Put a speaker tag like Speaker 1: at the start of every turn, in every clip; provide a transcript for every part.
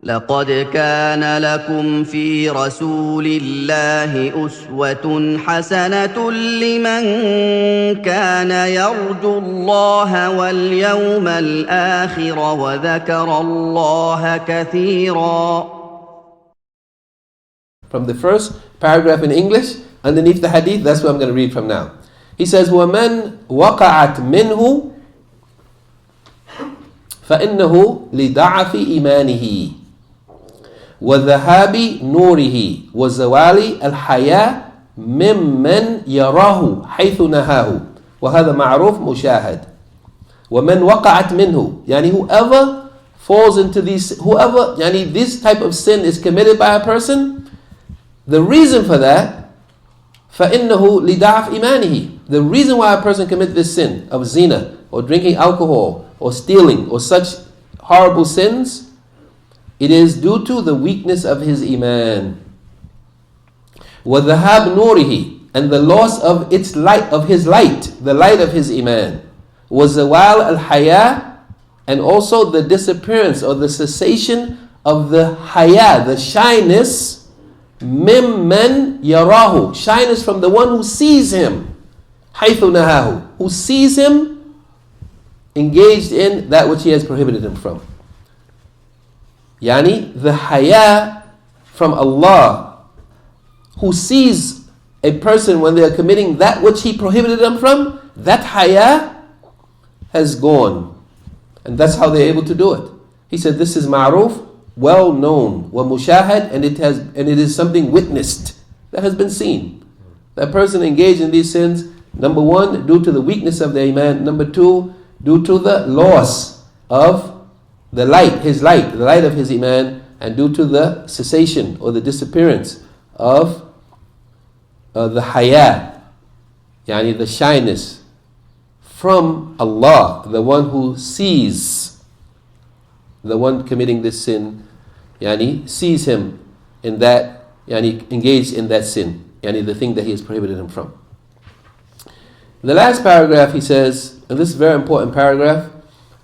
Speaker 1: لقد كان لكم في رسول الله أسوة حسنة لمن كان يرجو الله واليوم الآخر وذكر الله كثيرا.
Speaker 2: From the first paragraph in English, underneath the hadith, that's what I'm going to read from now. He says, وَمَنْ وَقَعَتْ مِنْهُ فَإِنَّهُ لِضَعَفِ إِيمَانِهِ وذهاب نوره وزوال الحياة ممن يراه حيث نهاه وهذا معروف مشاهد. ومن وقعت منه, يعني whoever falls into these, whoever, يعني this type of sin is committed by a person, the reason for that, فإنه لضعف إيمانه, the reason why a person commits this sin of zina or drinking alcohol or stealing or such horrible sins, it is due to the weakness of his iman. وَذَهَابْ نُورِهِ, and the loss of its light, of his light, the light of his iman. وَزَوَالْ الْحَيَاءِ, and also the disappearance or the cessation of the haya, the shyness, مِمَّنْ يَرَاهُ, shyness from the one who sees him, حَيْثُ نَهَاهُ, who sees him engaged in that which he has prohibited him from. Yani the haya from Allah, who sees a person when they are committing that which He prohibited them from, that haya has gone. And that's how they're able to do it. He said this is ma'ruf, well known, wa mushahad, and it is something witnessed, that has been seen. That person engaged in these sins, number one, due to the weakness of their iman, number two, due to the loss of the light, his light, the light of his iman, and due to the cessation or the disappearance of the haya, yani the shyness from Allah, the one who sees, the one committing this sin, yani sees him in that, yani engaged in that sin, yani the thing that he has prohibited him from. In the last paragraph he says, and this is a very important paragraph,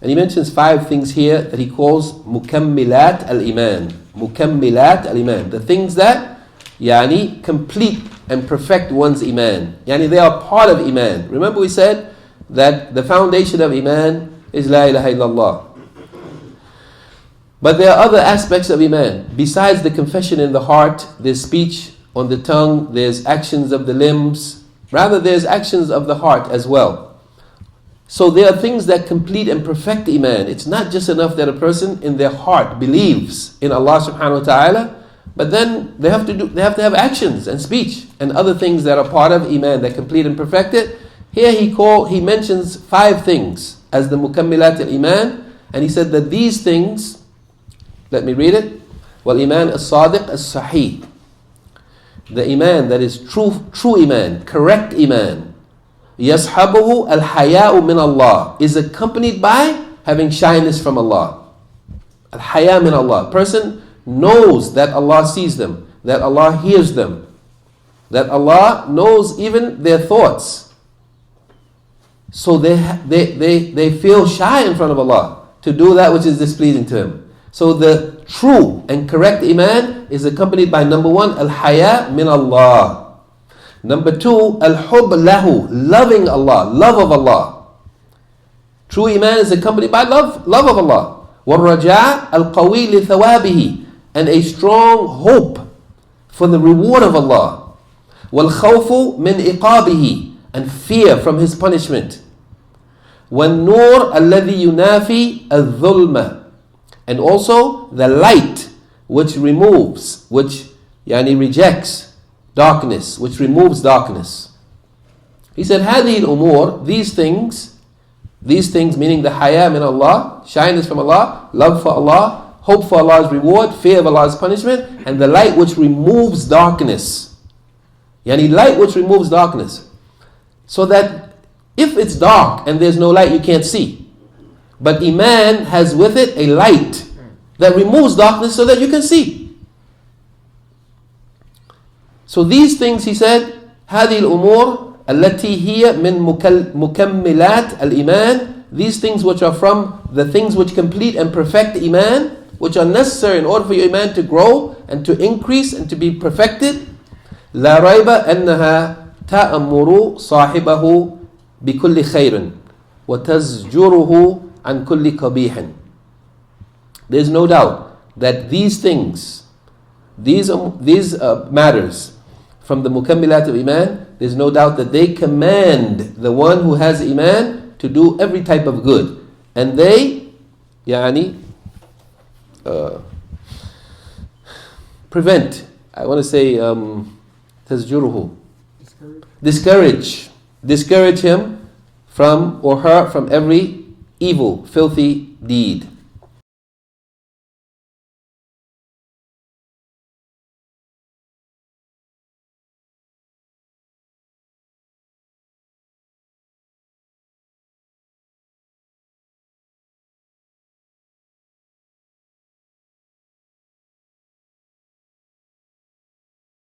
Speaker 2: and he mentions 5 things here that he calls mukammilat al-iman. Mukammilat al-iman. The things that yani complete and perfect one's iman. Yani they are part of iman. Remember we said that the foundation of iman is la ilaha illallah. But there are other aspects of iman. Besides the confession in the heart, there's speech on the tongue, there's actions of the limbs. Rather, there's actions of the heart as well. So there are things that complete and perfect iman. It's not just enough that a person in their heart believes in Allah subhanahu wa ta'ala, but then they have to have actions and speech and other things that are part of iman that complete and perfect it. Here he mentions 5 things as the mukammilat al-iman, and he said that these things, let me read it. Wal iman as-sadiq as-sahih, the iman that is true iman, correct iman. يَصْحَبُهُ الْحَيَاءُ مِنَ اللَّهِ, is accompanied by having shyness from Allah. Al-haya min Allah. Person knows that Allah sees them, that Allah hears them, that Allah knows even their thoughts. So they feel shy in front of Allah to do that which is displeasing to Him. So the true and correct iman is accompanied by number 1, al-haya min Allah. Number 2, al-hub lahu, loving Allah, love of Allah. True iman is accompanied by love of Allah. وَالرَّجَاء الْقَوِي لِثَوَابِهِ, and a strong hope for the reward of Allah. وَالْخَوْفُ مِنْ إِقَابِهِ, and fear from His punishment. وَالنُّورَ الَّذِي يُنَافِي الظُّلْمَ, and also the light which removes, which rejects darkness, which removes darkness. He said, هذه الأمور, these things meaning the haya min Allah, shyness from Allah, love for Allah, hope for Allah's reward, fear of Allah's punishment, and the light which removes darkness. Light which removes darkness. So that if it's dark and there's no light, you can't see. But iman has with it a light that removes darkness so that you can see. So these things, he said, هذه الأمور التي هي من مكملات الإيمان, these things which are from the things which complete and perfect iman, which are necessary in order for your iman to grow and to increase and to be perfected, لا ريب أنها تأمر صاحبه بكل خير وتزجره عن كل قبيح. There's no doubt that these things, these matters from the mukammilat of iman, there's no doubt that they command the one who has iman to do every type of good, and they prevent, I want to say تزجره, discourage him from or her from every evil, filthy deed.